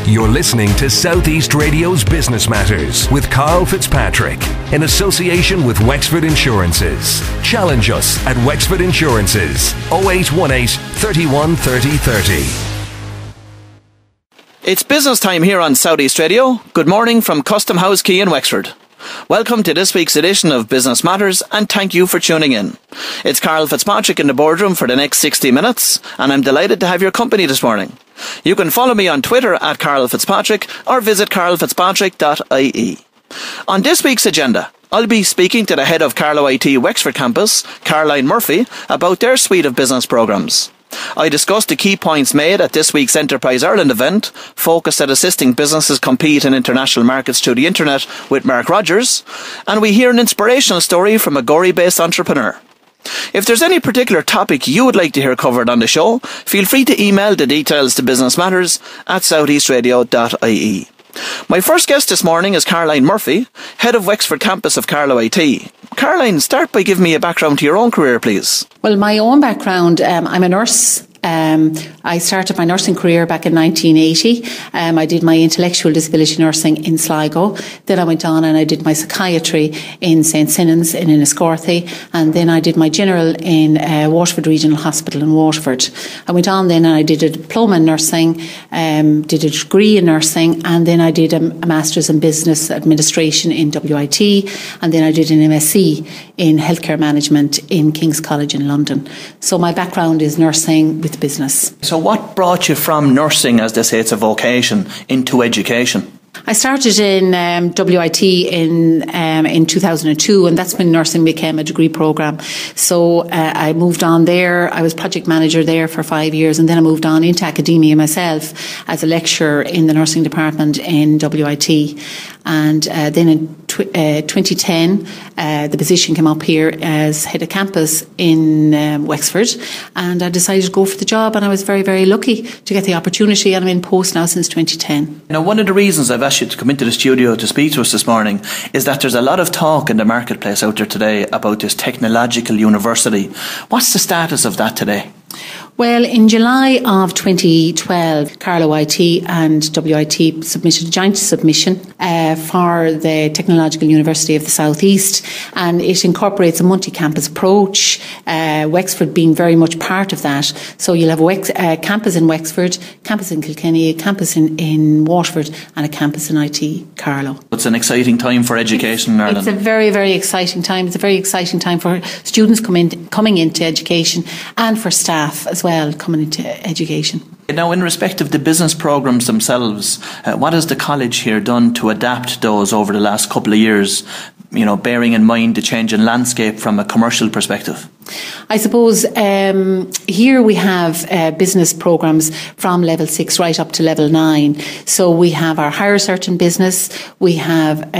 You're listening to Southeast Radio's Business Matters with Karl Fitzpatrick in association with Wexford Insurances. Challenge us at Wexford Insurances 0818 31 30 30. It's business time here on Southeast Radio. Good morning from Custom House Key in Wexford. Welcome to this week's edition of Business Matters and thank you for tuning in. It's Karl Fitzpatrick in the boardroom for the next 60 minutes and I'm delighted to have your company this morning. You can follow me on Twitter at Karl Fitzpatrick or visit karlfitzpatrick.ie. On this week's agenda, I'll be speaking to the head of Carlow IT Wexford campus, Caroline Murphy, about their suite of business programmes. I discussed the key points made at this week's Enterprise Ireland event, focused at assisting businesses compete in international markets through the internet with Mark Rogers, and we hear an inspirational story from a Gorey-based entrepreneur. If there's any particular topic you would like to hear covered on the show, feel free to email the details to businessmatters@southeastradio.ie. My first guest this morning is Caroline Murphy, head of Wexford campus of Carlow IT. Caroline, start by giving me a background to your own career, please. Well, my own background, I'm a nurse. I started my nursing career back in 1980. I did my intellectual disability nursing in Sligo. Then I went on and I did my psychiatry in St. Sinan's in Enniscorthy. And then I did my general in Waterford Regional Hospital in Waterford. I went on then and I did a diploma in nursing, did a degree in nursing, and then I did a master's in business administration in WIT. And then I did an MSc in healthcare management in King's College in London. So my background is nursing with business. So what brought you from nursing, as they say it's a vocation, into education? I started in WIT in 2002, and that's when nursing became a degree programme. So I moved on there. I was project manager there for 5 years, and then I moved on into academia myself as a lecturer in the nursing department in WIT. And then in 2010, the position came up here as head of campus in Wexford, and I decided to go for the job, and I was very, very lucky to get the opportunity, and I'm in post now since 2010. Now, one of the reasons I've asked you to come into the studio to speak to us this morning is that there's a lot of talk in the marketplace out there today about this technological university. What's the status of that today? Well, in July of 2012, Carlow IT and WIT submitted a joint submission for the Technological University of the South East, and it incorporates a multi-campus approach, Wexford being very much part of that. So you'll have a campus in Wexford, campus in Kilkenny, a campus in Waterford, and a campus in IT Carlow. It's an exciting time for education in Ireland. It's a very, very exciting time. It's a very exciting time for students coming into education and for staff as well coming into education. Now, in respect of the business programmes themselves, what has the college here done to adapt those over the last couple of years, bearing in mind the change in landscape from a commercial perspective? I suppose here we have business programmes from level 6 right up to level 9. So we have our higher cert in business, we have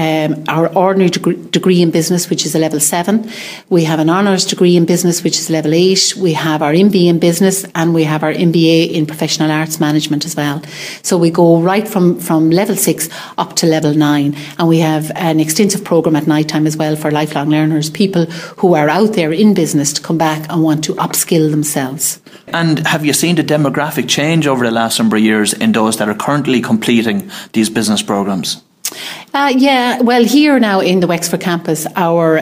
our ordinary degree in business, which is a level 7. We have an honours degree in business, which is level 8. We have our MBA in business, and we have our MBA in professional arts management as well. So we go right from level 6 up to level 9, and we have an extensive programme at night time as well for lifelong learners, people who are out there in business to come back and want to upskill themselves. And have you seen the demographic change over the last number of years in those that are currently completing these business programmes? Yeah, well, here now in the Wexford campus, our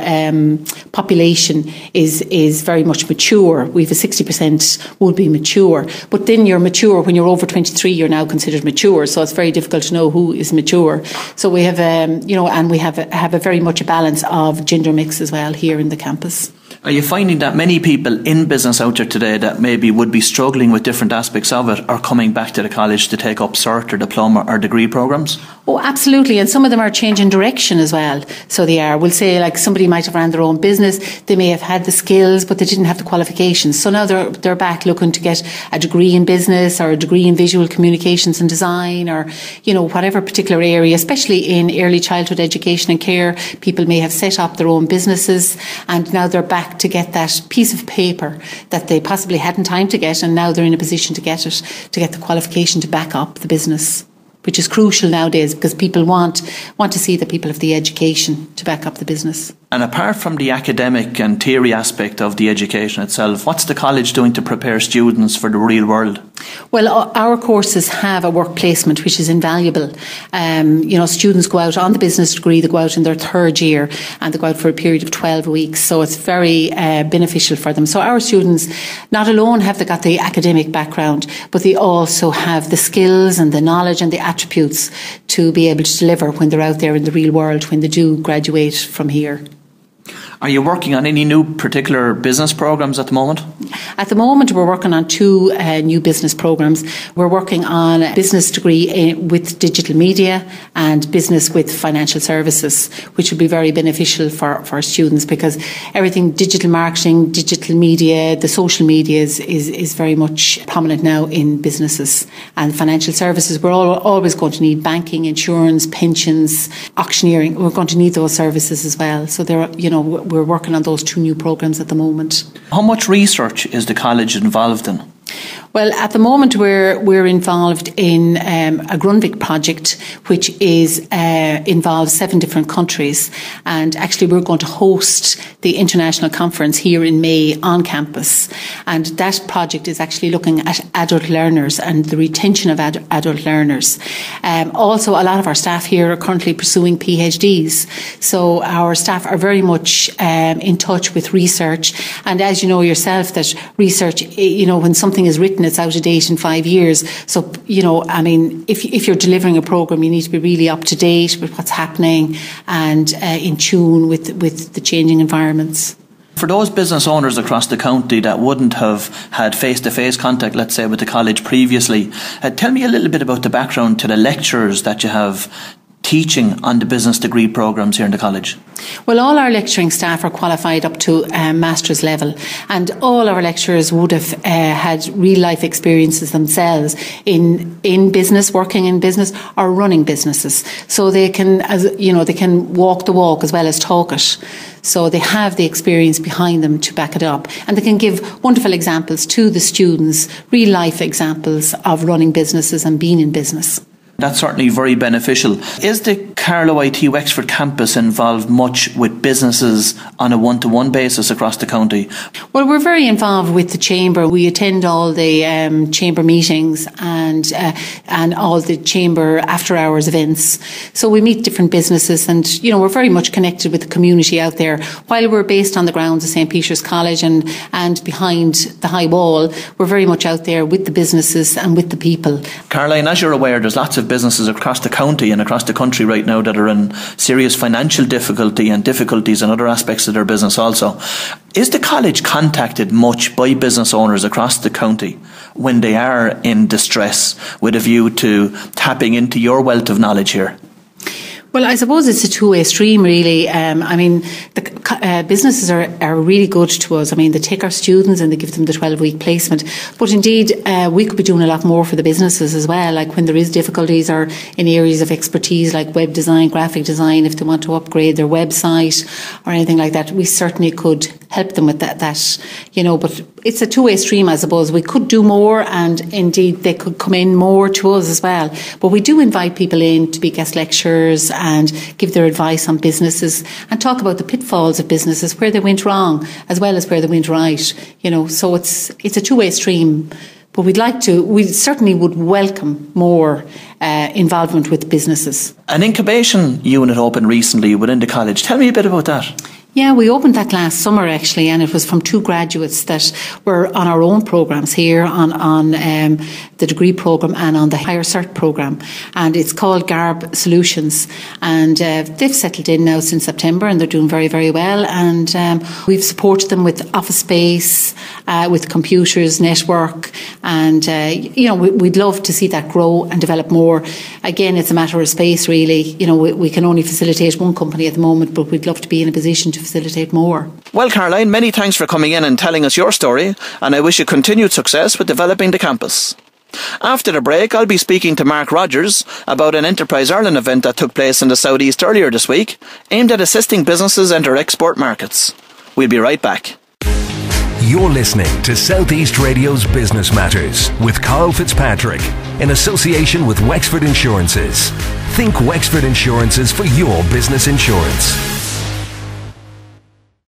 population is very much mature. We have a 60% would be mature, but then you're mature when you're over 23. You're now considered mature, so it's very difficult to know who is mature. So we have, and we have a very much a balance of gender mix as well here in the campus. Are you finding that many people in business out there today that maybe would be struggling with different aspects of it are coming back to the college to take up cert or diploma or degree programmes? Oh, absolutely. And some of them are changing direction as well. So they are. We'll say like somebody might have ran their own business. They may have had the skills, but they didn't have the qualifications. So now they're back looking to get a degree in business or a degree in visual communications and design, or, whatever particular area, especially in early childhood education and care. People may have set up their own businesses, and now they're back to get that piece of paper that they possibly hadn't time to get, and now they're in a position to get it, to get the qualification to back up the business, which is crucial nowadays because people want to see that people have the education to back up the business. And apart from the academic and theory aspect of the education itself, what's the college doing to prepare students for the real world? Well, our courses have a work placement which is invaluable. Students go out on the business degree, they go out in their third year and they go out for a period of 12 weeks. So it's very beneficial for them. So our students not alone have they got the academic background, but they also have the skills and the knowledge and the attributes to be able to deliver when they're out there in the real world, when they do graduate from here. Are you working on any new particular business programs at the moment? At the moment, we're working on two new business programs. We're working on a business degree with digital media and business with financial services, which will be very beneficial for our students, because everything digital marketing, digital media, the social media is very much prominent now in businesses. And financial services, we're always going to need banking, insurance, pensions, auctioneering. We're going to need those services as well. So we're working on those two new programs at the moment. How much research is the college involved in? Well, at the moment we're involved in a Grundvik project, which involves 7 different countries, and actually we're going to host the international conference here in May on campus, and that project is actually looking at adult learners and the retention of adult learners. Also, a lot of our staff here are currently pursuing PhDs, so our staff are very much in touch with research, and as you know yourself, that research, when something is written, it's out of date in 5 years. So, if you're delivering a programme, you need to be really up to date with what's happening and in tune with the changing environments. For those business owners across the county that wouldn't have had face-to-face contact, let's say, with the college previously, tell me a little bit about the background to the lecturers that you have teaching on the business degree programmes here in the college. Well, all our lecturing staff are qualified up to master's level, and all our lecturers would have had real life experiences themselves in business, working in business or running businesses. So they can, they can walk the walk as well as talk it. So they have the experience behind them to back it up, and they can give wonderful examples to the students, real life examples of running businesses and being in business. That's certainly very beneficial. Is the Carlow IT Wexford campus involved much with businesses on a one-to-one basis across the county? Well, we're very involved with the chamber. We attend all the chamber meetings and all the chamber after-hours events. So we meet different businesses, and we're very much connected with the community out there. While we're based on the grounds of St. Peter's College and behind the high wall, we're very much out there with the businesses and with the people. Caroline, as you're aware, there's lots of businesses across the county and across the country right now that are in serious financial difficulty and difficulties in other aspects of their business also. Is the college contacted much by business owners across the county when they are in distress, with a view to tapping into your wealth of knowledge here? Well, I suppose it's a two-way stream, really. The businesses are really good to us. They take our students and they give them the 12-week placement. But indeed, we could be doing a lot more for the businesses as well, like when there is difficulties or in areas of expertise like web design, graphic design, if they want to upgrade their website or anything like that, we certainly could help them with that. But it's a two-way stream, I suppose. We could do more, and indeed they could come in more to us as well. But we do invite people in to be guest lecturers and give their advice on businesses and talk about the pitfalls of businesses, where they went wrong as well as where they went right. So it's a two-way stream. But we certainly would welcome more involvement with businesses. An incubation unit opened recently within the college. Tell me a bit about that. Yeah, we opened that last summer actually, and it was from 2 graduates that were on our own programmes here, on the degree programme and on the higher cert programme, and it's called Garb Solutions, and they've settled in now since September and they're doing very, very well, and we've supported them with office space, with computers, network, and we'd love to see that grow and develop more. Again, it's a matter of space really. We can only facilitate one company at the moment, but we'd love to be in a position to facilitate more. Well, Caroline, many thanks for coming in and telling us your story, and I wish you continued success with developing the campus. After the break, I'll be speaking to Mark Rogers about an Enterprise Ireland event that took place in the Southeast earlier this week, aimed at assisting businesses enter export markets. We'll be right back. You're listening to Southeast Radio's Business Matters with Karl Fitzpatrick in association with Wexford Insurances. Think Wexford Insurances for your business insurance.